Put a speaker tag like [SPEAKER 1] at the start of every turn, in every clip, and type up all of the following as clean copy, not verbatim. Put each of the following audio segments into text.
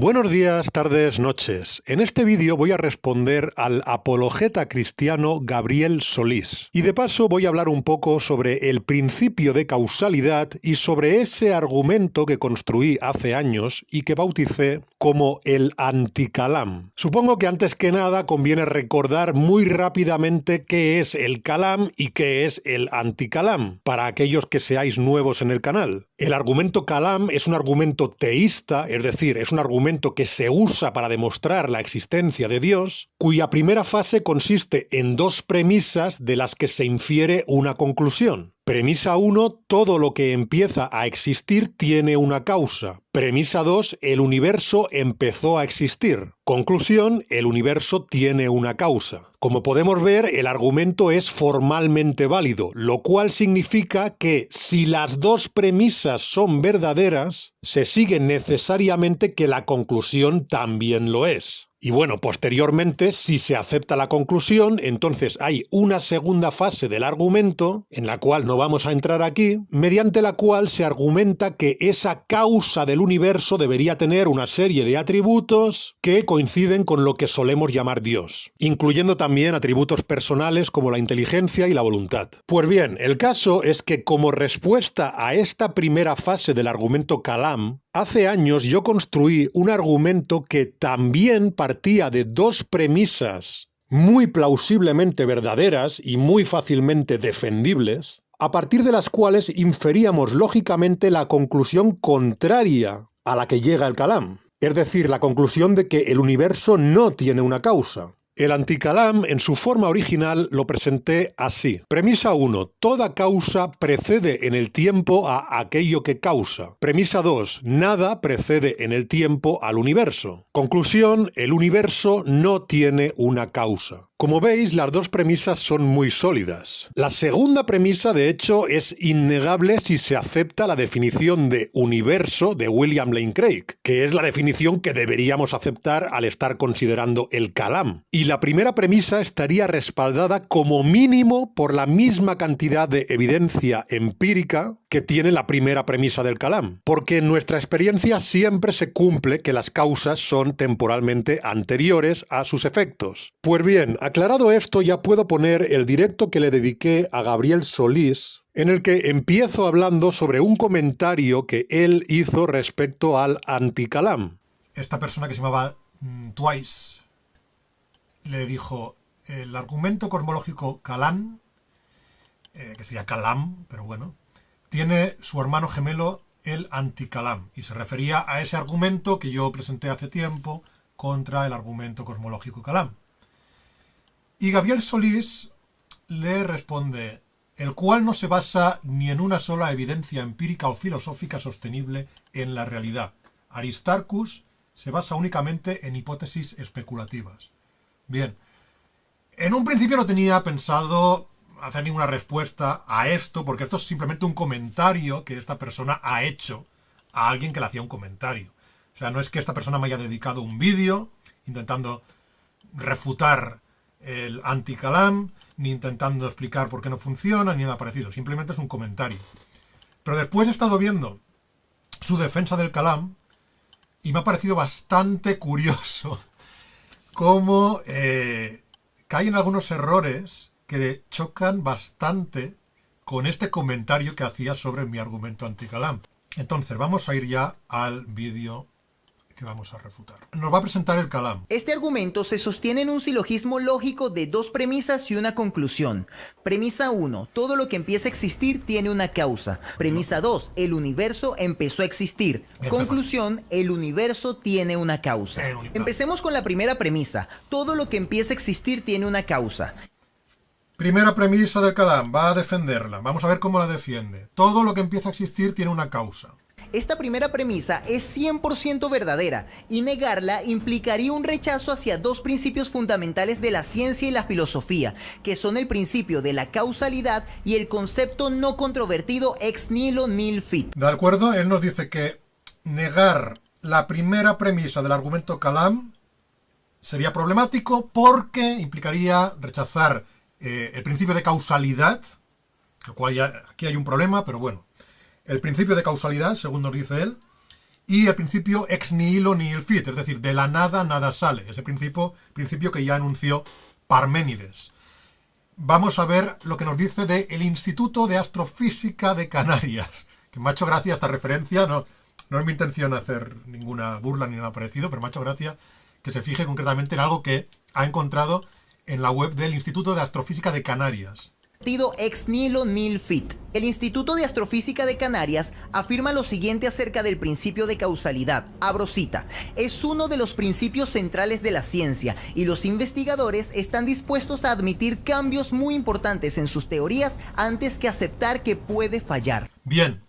[SPEAKER 1] Buenos días, tardes, noches. En este vídeo voy a responder al apologeta cristiano Gabriel Solís. Y de paso voy a hablar un poco sobre el principio de causalidad y sobre ese argumento que construí hace años y que bauticé como el anticalam. Supongo que antes que nada conviene recordar muy rápidamente qué es el calam y qué es el anticalam, para aquellos que seáis nuevos en el canal. El argumento calam es un argumento teísta, es decir, es un argumento que se usa para demostrar la existencia de Dios, cuya primera fase consiste en dos premisas de las que se infiere una conclusión. Premisa 1, todo lo que empieza a existir tiene una causa. Premisa 2, el universo empezó a existir. Conclusión, el universo tiene una causa. Como podemos ver, el argumento es formalmente válido, lo cual significa que si las dos premisas son verdaderas, se sigue necesariamente que la conclusión también lo es. Y bueno, posteriormente, si se acepta la conclusión, entonces hay una segunda fase del argumento, en la cual no vamos a entrar aquí, mediante la cual se argumenta que esa causa del universo debería tener una serie de atributos que coinciden con lo que solemos llamar Dios, incluyendo también atributos personales como la inteligencia y la voluntad. Pues bien, el caso es que como respuesta a esta primera fase del argumento Kalam, hace años yo construí un argumento que también partía de dos premisas muy plausiblemente verdaderas y muy fácilmente defendibles, a partir de las cuales inferíamos lógicamente la conclusión contraria a la que llega el Kalam, es decir, la conclusión de que el universo no tiene una causa. El anticalam, en su forma original, lo presenté así. Premisa 1. Toda causa precede en el tiempo a aquello que causa. Premisa 2. Nada precede en el tiempo al universo. Conclusión. El universo no tiene una causa. Como veis, las dos premisas son muy sólidas. La segunda premisa, de hecho, es innegable si se acepta la definición de universo de William Lane Craig, que es la definición que deberíamos aceptar al estar considerando el Kalam. Y la primera premisa estaría respaldada como mínimo por la misma cantidad de evidencia empírica que tiene la primera premisa del Kalam, porque en nuestra experiencia siempre se cumple que las causas son temporalmente anteriores a sus efectos. Pues bien, aclarado esto, ya puedo poner el directo que le dediqué a Gabriel Solís, en el que empiezo hablando sobre un comentario que él hizo respecto al anticalam.
[SPEAKER 2] Esta persona que se llamaba Twice le dijo: el argumento cosmológico Kalam, que sería Kalam, pero bueno, tiene su hermano gemelo el anticalam, y se refería a ese argumento que yo presenté hace tiempo contra el argumento cosmológico Kalam. Y Gabriel Solís le responde: el cual no se basa ni en una sola evidencia empírica o filosófica sostenible en la realidad. Aristarchus se basa únicamente en hipótesis especulativas. Bien, en un principio no tenía pensado hacer ninguna respuesta a esto, porque esto es simplemente un comentario que esta persona ha hecho a alguien que le hacía un comentario. O sea, no es que esta persona me haya dedicado un vídeo intentando refutar el anticalam, ni intentando explicar por qué no funciona, ni nada parecido. Simplemente es un comentario. Pero después he estado viendo su defensa del Kalam y me ha parecido bastante curioso cómo caen algunos errores que chocan bastante con este comentario que hacía sobre mi argumento anticalam. Entonces, vamos a ir ya al vídeo que vamos a refutar. Nos va a presentar el Kalam.
[SPEAKER 3] Este argumento se sostiene en un silogismo lógico de dos premisas y una conclusión. Premisa 1. Todo lo que empieza a existir tiene una causa. Premisa 2. El universo empezó a existir. Conclusión. El universo tiene una causa. Empecemos con la primera premisa. Todo lo que empieza a existir tiene una causa.
[SPEAKER 2] Primera premisa del Kalam. Va a defenderla. Vamos a ver cómo la defiende. Todo lo que empieza a existir tiene una causa.
[SPEAKER 3] Esta primera premisa es 100% verdadera, y negarla implicaría un rechazo hacia dos principios fundamentales de la ciencia y la filosofía, que son el principio de la causalidad y el concepto no controvertido ex nihilo nihil fit.
[SPEAKER 2] De acuerdo, él nos dice que negar la primera premisa del argumento Kalam sería problemático porque implicaría rechazar el principio de causalidad, lo cual ya aquí hay un problema, pero bueno. El principio de causalidad, según nos dice él, y el principio ex nihilo nihil fit, es decir, de la nada nada sale, ese principio que ya anunció Parménides. Vamos a ver lo que nos dice del Instituto de Astrofísica de Canarias, que me ha hecho gracia esta referencia, no es mi intención hacer ninguna burla ni nada parecido, pero me ha hecho gracia que se fije concretamente en algo que ha encontrado en la web del Instituto de Astrofísica de Canarias.
[SPEAKER 3] Ex nihilo nihil fit. El Instituto de Astrofísica de Canarias afirma lo siguiente acerca del principio de causalidad. Abro cita. Es uno de los principios centrales de la ciencia y los investigadores están dispuestos a admitir cambios muy importantes en sus teorías antes que aceptar que puede fallar.
[SPEAKER 2] Bien.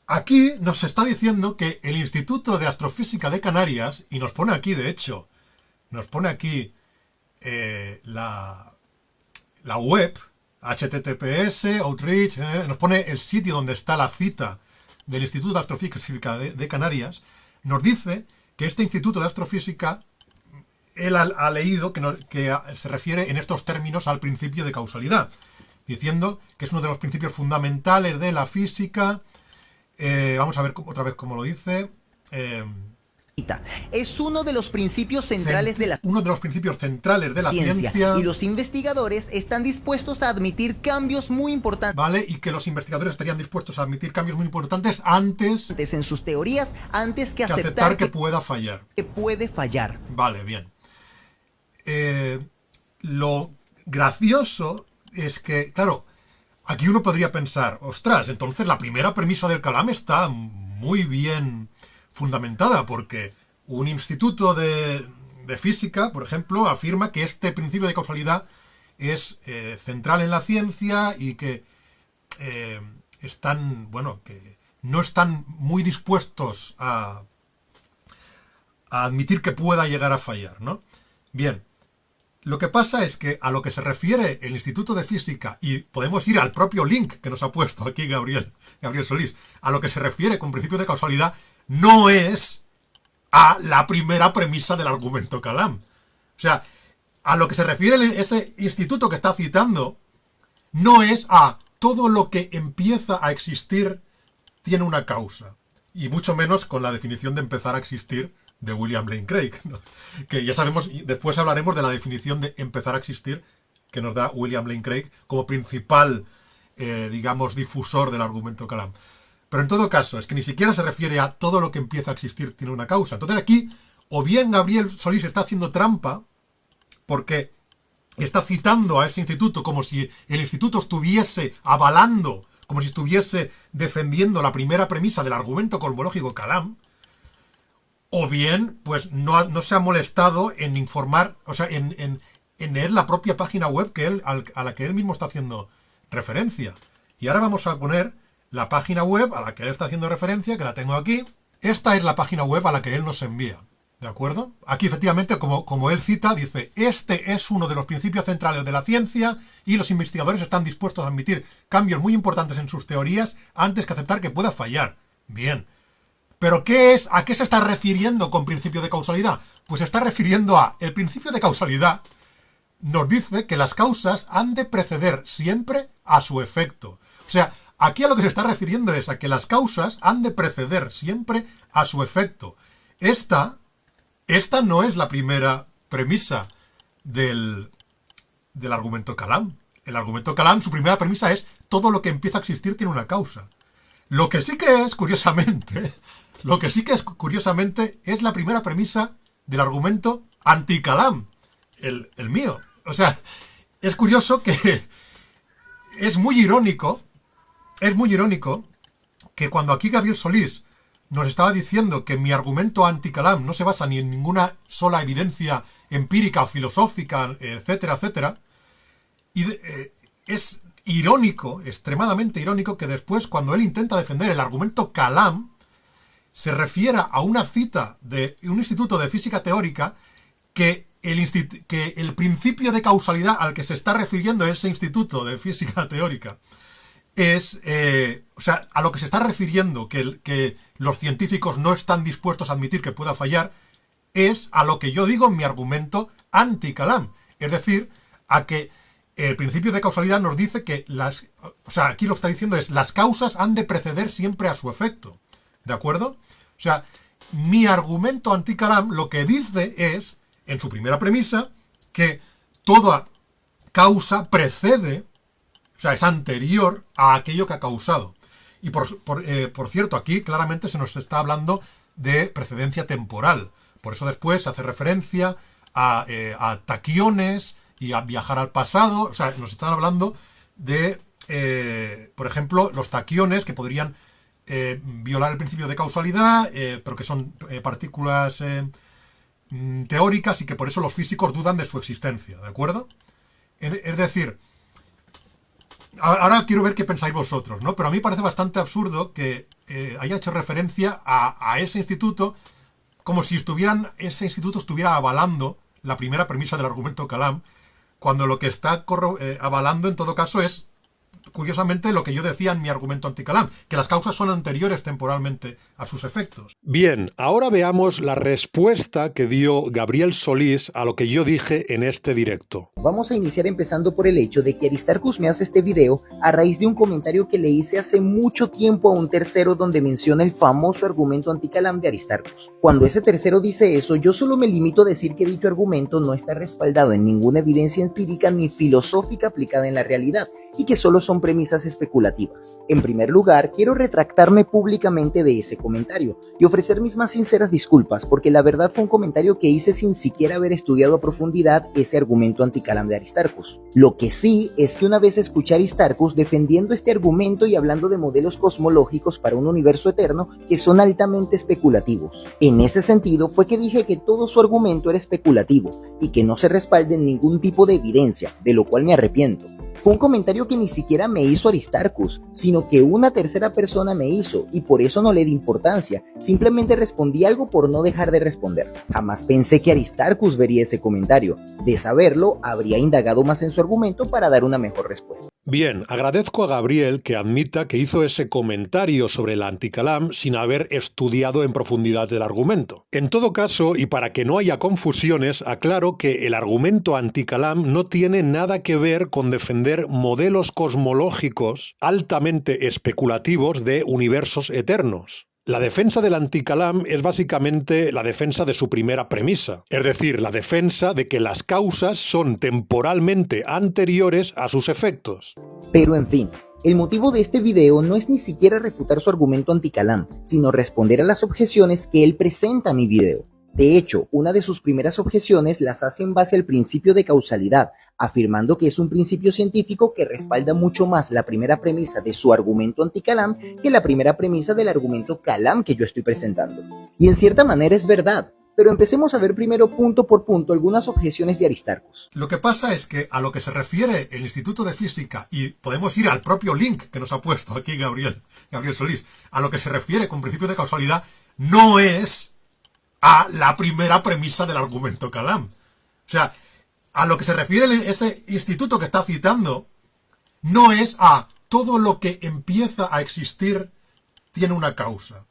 [SPEAKER 2] Aquí nos está diciendo que el Instituto de Astrofísica de Canarias, y nos pone aquí, de hecho, nos pone aquí la web, https, outreach, nos pone el sitio donde está la cita del Instituto de Astrofísica de Canarias, nos dice que este Instituto de Astrofísica, él ha leído que se refiere en estos términos al principio de causalidad, diciendo que es uno de los principios fundamentales de la física. Vamos a ver otra vez cómo lo dice.
[SPEAKER 3] Es uno de los principios centrales de la
[SPEAKER 2] ciencia
[SPEAKER 3] y los investigadores están dispuestos a admitir cambios muy importantes.
[SPEAKER 2] Vale, y que los investigadores estarían dispuestos a admitir cambios muy importantes antes
[SPEAKER 3] en sus teorías, antes que
[SPEAKER 2] aceptar que pueda fallar.
[SPEAKER 3] Que puede fallar.
[SPEAKER 2] Vale, bien. Lo gracioso es que, claro, aquí uno podría pensar, ostras, entonces la primera premisa del Kalam está muy bien fundamentada, porque un instituto de física, por ejemplo, afirma que este principio de causalidad es central en la ciencia y que que no están muy dispuestos a admitir que pueda llegar a fallar, ¿no? Bien, lo que pasa es que a lo que se refiere el Instituto de Física, y podemos ir al propio link que nos ha puesto aquí Gabriel Solís, a lo que se refiere con principio de causalidad, no es a la primera premisa del argumento Kalam. O sea, a lo que se refiere ese instituto que está citando, no es a todo lo que empieza a existir tiene una causa. Y mucho menos con la definición de empezar a existir de William Lane Craig, ¿no? Que ya sabemos, y después hablaremos de la definición de empezar a existir que nos da William Lane Craig como principal, difusor del argumento Kalam. Pero en todo caso, es que ni siquiera se refiere a todo lo que empieza a existir tiene una causa. Entonces aquí, o bien Gabriel Solís está haciendo trampa, porque está citando a ese instituto como si el instituto estuviese avalando, como si estuviese defendiendo la primera premisa del argumento cosmológico Kalam, o bien, pues no se ha molestado en informar, o sea, en leer la propia página web a la que él mismo está haciendo referencia. Y ahora vamos a poner la página web a la que él está haciendo referencia, que la tengo aquí. Esta es la página web a la que él nos envía, ¿de acuerdo? Aquí efectivamente, como él cita, dice, este es uno de los principios centrales de la ciencia y los investigadores están dispuestos a admitir cambios muy importantes en sus teorías antes que aceptar que pueda fallar. Bien. ¿Pero a qué se está refiriendo con principio de causalidad? Pues se está refiriendo a el principio de causalidad nos dice que las causas han de preceder siempre a su efecto. O sea, aquí a lo que se está refiriendo es a que las causas han de preceder siempre a su efecto. Esta no es la primera premisa del argumento Kalam. El argumento Kalam, su primera premisa es todo lo que empieza a existir tiene una causa. Lo que sí que es, curiosamente, es la primera premisa del argumento anti-Kalam, el mío. O sea, es curioso que es muy irónico que cuando aquí Gabriel Solís nos estaba diciendo que mi argumento anti-Kalam no se basa ni en ninguna sola evidencia empírica o filosófica, etcétera, etcétera, y es irónico, extremadamente irónico, que después, cuando él intenta defender el argumento Kalam, se refiera a una cita de un instituto de física teórica que el principio de causalidad al que se está refiriendo ese instituto de física teórica es, a lo que se está refiriendo que los científicos no están dispuestos a admitir que pueda fallar, es a lo que yo digo en mi argumento anti-Kalam. Es decir, a que el principio de causalidad nos dice que aquí lo que está diciendo es las causas han de preceder siempre a su efecto. ¿De acuerdo? O sea, mi argumento anti-Kalam lo que dice es, en su primera premisa, que toda causa precede, o sea, es anterior a aquello que ha causado. Y por cierto, aquí claramente se nos está hablando de precedencia temporal. Por eso después se hace referencia a taquiones y a viajar al pasado. O sea, nos están hablando de, por ejemplo, los taquiones que podrían violar el principio de causalidad, pero que son partículas teóricas y que por eso los físicos dudan de su existencia, ¿de acuerdo? Es decir, ahora quiero ver qué pensáis vosotros, ¿no? Pero a mí parece bastante absurdo que haya hecho referencia a ese instituto como si ese instituto estuviera avalando la primera premisa del argumento Kalam, cuando lo que está avalando en todo caso es, curiosamente, lo que yo decía en mi argumento anti-Kalam, que las causas son anteriores temporalmente a sus efectos.
[SPEAKER 1] Bien, ahora veamos la respuesta que dio Gabriel Solís a lo que yo dije en este directo.
[SPEAKER 3] Vamos a iniciar empezando por el hecho de que Aristarchus me hace este video a raíz de un comentario que le hice hace mucho tiempo a un tercero donde menciona el famoso argumento anti-Kalam de Aristarchus. Cuando ese tercero dice eso, yo solo me limito a decir que dicho argumento no está respaldado en ninguna evidencia empírica ni filosófica aplicada en la realidad y que solo son premisas especulativas. En primer lugar, quiero retractarme públicamente de ese comentario y ofrecer mis más sinceras disculpas porque la verdad fue un comentario que hice sin siquiera haber estudiado a profundidad ese argumento anti-Kalam de Aristarchus. Lo que sí es que una vez escuché a Aristarchus defendiendo este argumento y hablando de modelos cosmológicos para un universo eterno que son altamente especulativos. En ese sentido fue que dije que todo su argumento era especulativo y que no se respalda en ningún tipo de evidencia, de lo cual me arrepiento. Fue un comentario que ni siquiera me hizo Aristarchus, sino que una tercera persona me hizo, y por eso no le di importancia, simplemente respondí algo por no dejar de responder. Jamás pensé que Aristarchus vería ese comentario. De saberlo, habría indagado más en su argumento para dar una mejor respuesta.
[SPEAKER 1] Bien, agradezco a Gabriel que admita que hizo ese comentario sobre el anti-Kalam sin haber estudiado en profundidad el argumento. En todo caso, y para que no haya confusiones, aclaro que el argumento anti-Kalam no tiene nada que ver con defender modelos cosmológicos altamente especulativos de universos eternos. La defensa del anti-Kalam es básicamente la defensa de su primera premisa, es decir, la defensa de que las causas son temporalmente anteriores a sus efectos.
[SPEAKER 3] Pero en fin, el motivo de este video no es ni siquiera refutar su argumento anti-Kalam, sino responder a las objeciones que él presenta en mi video. De hecho, una de sus primeras objeciones las hace en base al principio de causalidad, afirmando que es un principio científico que respalda mucho más la primera premisa de su argumento anti-Kalam que la primera premisa del argumento Kalam que yo estoy presentando. Y en cierta manera es verdad, pero empecemos a ver primero punto por punto algunas objeciones de Aristarchus.
[SPEAKER 2] Lo que pasa es que a lo que se refiere el Instituto de Física, y podemos ir al propio link que nos ha puesto aquí Gabriel Solís, a lo que se refiere con principio de causalidad, no es a la primera premisa del argumento Kalam. O sea, a lo que se refiere ese instituto que está citando, no es a todo lo que empieza a existir tiene una causa.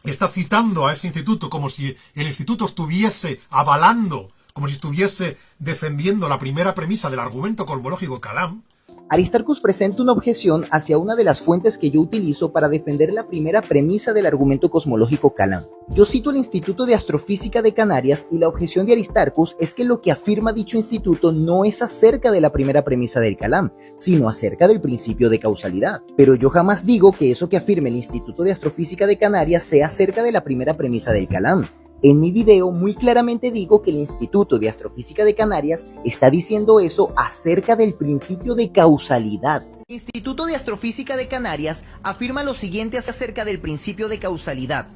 [SPEAKER 2] Está citando a ese instituto como si el instituto estuviese avalando, como si estuviese defendiendo la primera premisa del argumento cosmológico Kalam.
[SPEAKER 3] Aristarchus presenta una objeción hacia una de las fuentes que yo utilizo para defender la primera premisa del argumento cosmológico Kalam. Yo cito el Instituto de Astrofísica de Canarias y la objeción de Aristarchus es que lo que afirma dicho instituto no es acerca de la primera premisa del Kalam, sino acerca del principio de causalidad. Pero yo jamás digo que eso que afirme el Instituto de Astrofísica de Canarias sea acerca de la primera premisa del Kalam. En mi video muy claramente digo que el Instituto de Astrofísica de Canarias está diciendo eso acerca del principio de causalidad. El Instituto de Astrofísica de Canarias afirma lo siguiente acerca del principio de causalidad.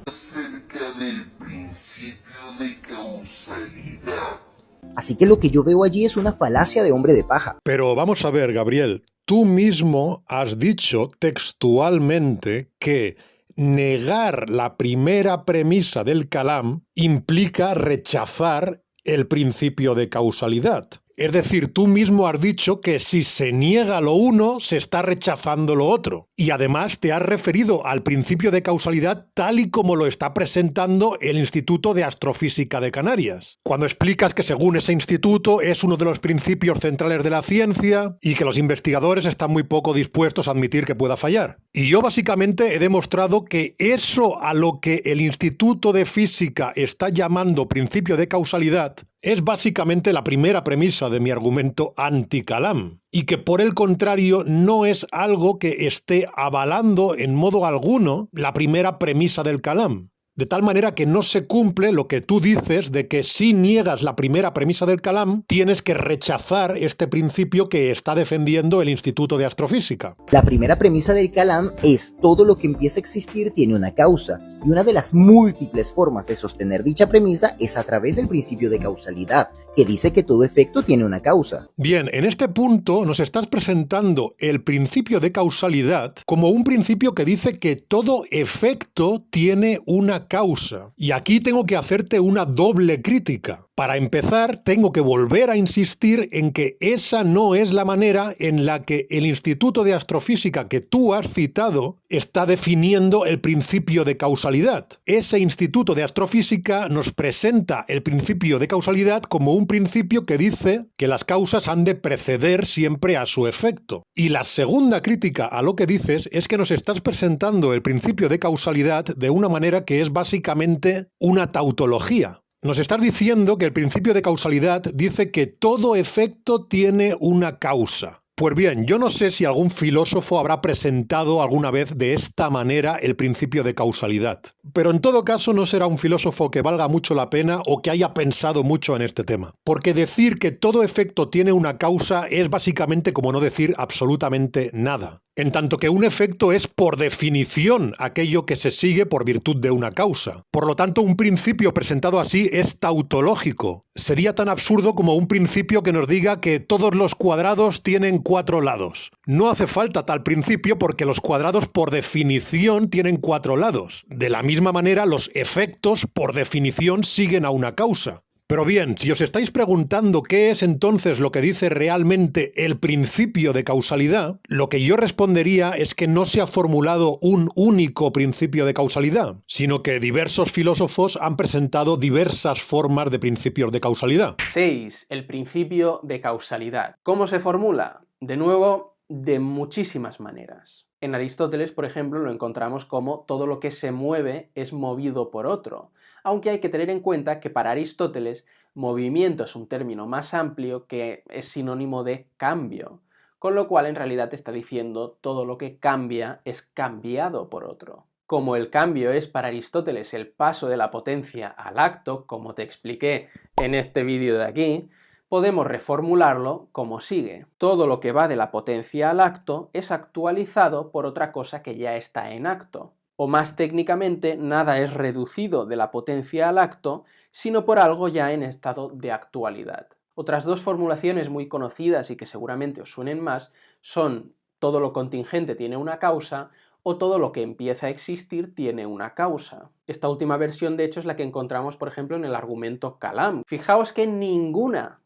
[SPEAKER 3] Así que lo que yo veo allí es una falacia de hombre de paja.
[SPEAKER 1] Pero vamos a ver, Gabriel, tú mismo has dicho textualmente que negar la primera premisa del Kalam implica rechazar el principio de causalidad. Es decir, tú mismo has dicho que si se niega lo uno, se está rechazando lo otro. Y además te has referido al principio de causalidad tal y como lo está presentando el Instituto de Astrofísica de Canarias. Cuando explicas que según ese instituto es uno de los principios centrales de la ciencia y que los investigadores están muy poco dispuestos a admitir que pueda fallar. Y yo básicamente he demostrado que eso a lo que el Instituto de Física está llamando principio de causalidad es básicamente la primera premisa de mi argumento anti-Kalam, y que por el contrario no es algo que esté avalando en modo alguno la primera premisa del Kalam. De tal manera que no se cumple lo que tú dices de que si niegas la primera premisa del Kalam, tienes que rechazar este principio que está defendiendo el Instituto de Astrofísica.
[SPEAKER 3] La primera premisa del Kalam es todo lo que empieza a existir tiene una causa, y una de las múltiples formas de sostener dicha premisa es a través del principio de causalidad, que dice que todo efecto tiene una causa.
[SPEAKER 1] Bien, en este punto nos estás presentando el principio de causalidad como un principio que dice que todo efecto tiene una causa. Y aquí tengo que hacerte una doble crítica. Para empezar, tengo que volver a insistir en que esa no es la manera en la que el Instituto de Astrofísica que tú has citado está definiendo el principio de causalidad. Ese Instituto de Astrofísica nos presenta el principio de causalidad como un principio que dice que las causas han de preceder siempre a su efecto. Y la segunda crítica a lo que dices es que nos estás presentando el principio de causalidad de una manera que es básicamente una tautología. Nos estás diciendo que el principio de causalidad dice que todo efecto tiene una causa. Pues bien, yo no sé si algún filósofo habrá presentado alguna vez de esta manera el principio de causalidad. Pero en todo caso no será un filósofo que valga mucho la pena o que haya pensado mucho en este tema. Porque decir que todo efecto tiene una causa es básicamente como no decir absolutamente nada. En tanto que un efecto es por definición aquello que se sigue por virtud de una causa. Por lo tanto, un principio presentado así es tautológico. Sería tan absurdo como un principio que nos diga que todos los cuadrados tienen 4 lados. No hace falta tal principio porque los cuadrados por definición tienen 4 lados. De la misma manera, los efectos por definición siguen a una causa. Pero bien, si os estáis preguntando qué es entonces lo que dice realmente el principio de causalidad, lo que yo respondería es que no se ha formulado un único principio de causalidad, sino que diversos filósofos han presentado diversas formas de principios de causalidad.
[SPEAKER 4] 6. El principio de causalidad. ¿Cómo se formula? De nuevo, de muchísimas maneras. En Aristóteles, por ejemplo, lo encontramos como todo lo que se mueve es movido por otro. Aunque hay que tener en cuenta que para Aristóteles movimiento es un término más amplio que es sinónimo de cambio, con lo cual en realidad está diciendo todo lo que cambia es cambiado por otro. Como el cambio es para Aristóteles el paso de la potencia al acto, como te expliqué en este vídeo de aquí, podemos reformularlo como sigue. Todo lo que va de la potencia al acto es actualizado por otra cosa que ya está en acto. O más técnicamente, nada es reducido de la potencia al acto, sino por algo ya en estado de actualidad. Otras dos formulaciones muy conocidas y que seguramente os suenen más son todo lo contingente tiene una causa o todo lo que empieza a existir tiene una causa. Esta última versión, de hecho, es la que encontramos, por ejemplo, en el argumento Kalam. Fijaos que ninguna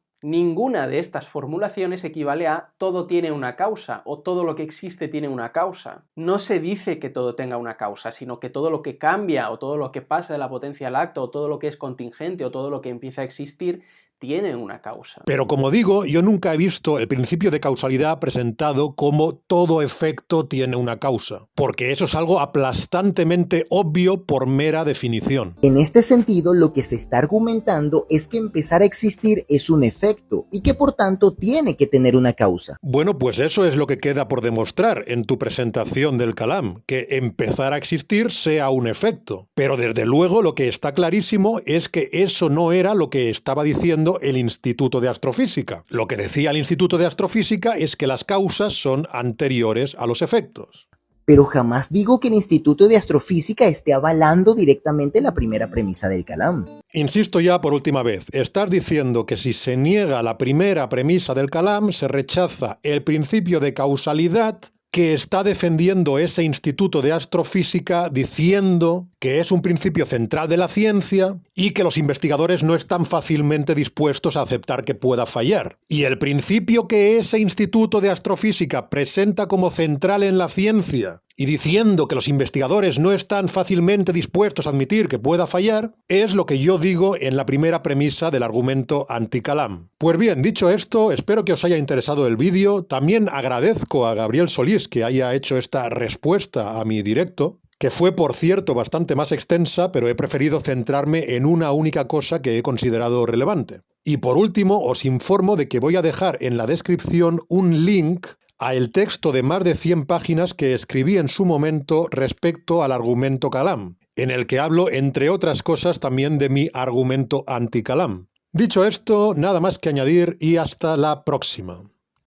[SPEAKER 4] de estas formulaciones equivale a todo tiene una causa o todo lo que existe tiene una causa. No se dice que todo tenga una causa, sino que todo lo que cambia o todo lo que pasa de la potencia al acto o todo lo que es contingente o todo lo que empieza a existir tiene una causa.
[SPEAKER 1] Pero como digo, yo nunca he visto el principio de causalidad presentado como todo efecto tiene una causa, porque eso es algo aplastantemente obvio por mera definición.
[SPEAKER 3] En este sentido, lo que se está argumentando es que empezar a existir es un efecto y que por tanto tiene que tener una causa.
[SPEAKER 1] Bueno, pues eso es lo que queda por demostrar en tu presentación del Kalam, que empezar a existir sea un efecto. Pero desde luego lo que está clarísimo es que eso no era lo que estaba diciendo el Instituto de Astrofísica. Lo que decía el Instituto de Astrofísica es que las causas son anteriores a los efectos.
[SPEAKER 3] Pero jamás digo que el Instituto de Astrofísica esté avalando directamente la primera premisa del Kalam.
[SPEAKER 1] Insisto ya por última vez, estás diciendo que si se niega la primera premisa del Kalam, se rechaza el principio de causalidad que está defendiendo ese instituto de astrofísica diciendo que es un principio central de la ciencia y que los investigadores no están fácilmente dispuestos a aceptar que pueda fallar. Y el principio que ese instituto de astrofísica presenta como central en la ciencia y diciendo que los investigadores no están fácilmente dispuestos a admitir que pueda fallar, es lo que yo digo en la primera premisa del argumento anti-Kalam. Pues bien, dicho esto, espero que os haya interesado el vídeo. También agradezco a Gabriel Solís que haya hecho esta respuesta a mi directo, que fue, por cierto, bastante más extensa, pero he preferido centrarme en una única cosa que he considerado relevante. Y por último, os informo de que voy a dejar en la descripción un link a el texto de más de 100 páginas que escribí en su momento respecto al argumento Kalam, en el que hablo, entre otras cosas, también de mi argumento anti-Kalam. Dicho esto, nada más que añadir y hasta la próxima.